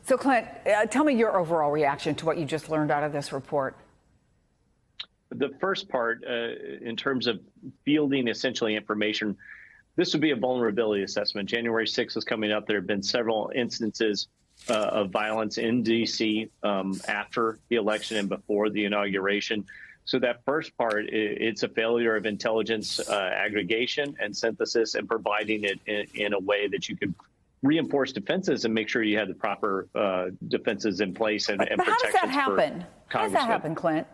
So, Clint, tell me your overall reaction to what you just learned out of this report. The first part, in terms of fielding essentially information, this would be a vulnerability assessment. January 6th is coming up. There have been several instances of violence in D.C. After the election and before the inauguration. So that first part, it's a failure of intelligence aggregation and synthesis and providing it in a way that you could reinforce defenses and make sure you had the proper defenses in place and protections. How does that happen? How does that happen, Clint?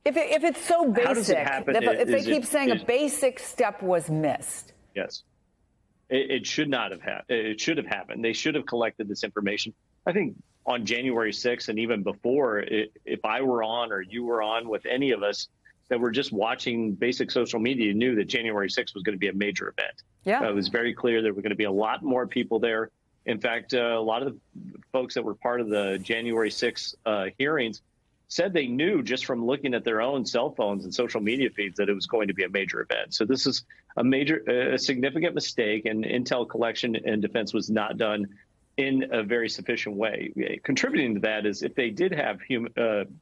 If it's so basic, if they keep saying a basic step was missed. Yes. It should not have happened. It should have happened. They should have collected this information. I think on January 6th and even before, if I were on or you were on with any of us that were just watching basic social media, knew that January 6th was going to be a major event. Yeah. It was very clear there were going to be a lot more people there. In fact, a lot of the folks that were part of the January 6th hearings said they knew just from looking at their own cell phones and social media feeds that it was going to be a major event. So this is a significant mistake, and intel collection and defense was not done in a very sufficient way. Contributing to that is if they did have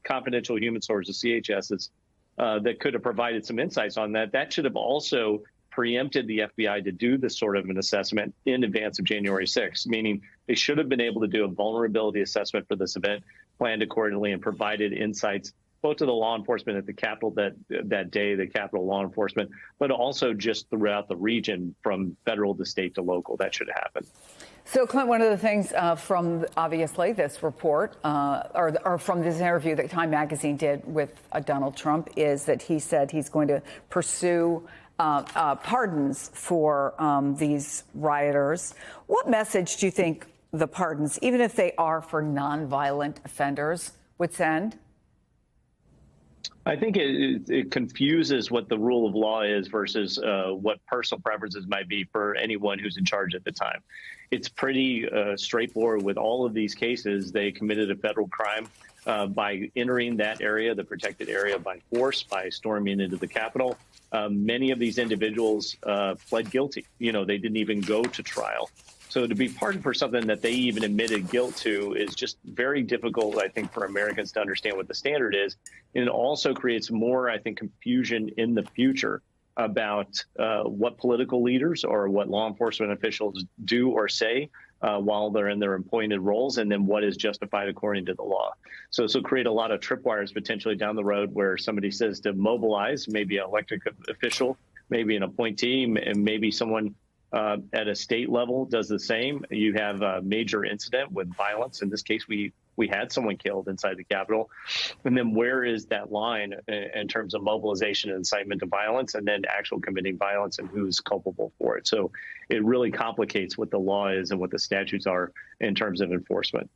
confidential human sources, CHSs, that could have provided some insights on that, that should have also preempted the FBI to do this sort of an assessment in advance of January 6th, meaning they should have been able to do a vulnerability assessment for this event, planned accordingly, and provided insights both to the law enforcement at the Capitol that day, the Capitol law enforcement, but also just throughout the region from federal to state to local. That should happen. So, Clint, one of the things from obviously this report or from this interview that Time Magazine did with Donald Trump is that he said he's going to pursue pardons for these rioters. What message do you think the pardons, even if they are for nonviolent offenders, would send? I think it confuses what the rule of law is versus what personal preferences might be for anyone who's in charge at the time. It's pretty straightforward with all of these cases. They committed a federal crime by entering that area, the protected area, by force, by storming into the Capitol. Many of these individuals pled guilty. You know, they didn't even go to trial. So to be pardoned for something that they even admitted guilt to is just very difficult, I think, for Americans to understand what the standard is. And it also creates more, I think, confusion in the future about what political leaders or what law enforcement officials do or say while they're in their appointed roles, and then what is justified according to the law. So this will create a lot of tripwires potentially down the road where somebody says to mobilize, maybe an elected official, maybe an appointee, and maybe someone at a state level does the same. You have a major incident with violence. In this case, we had someone killed inside the Capitol. And then where is that line in terms of mobilization and incitement to violence and then actual committing violence and who's culpable for it? So it really complicates what the law is and what the statutes are in terms of enforcement.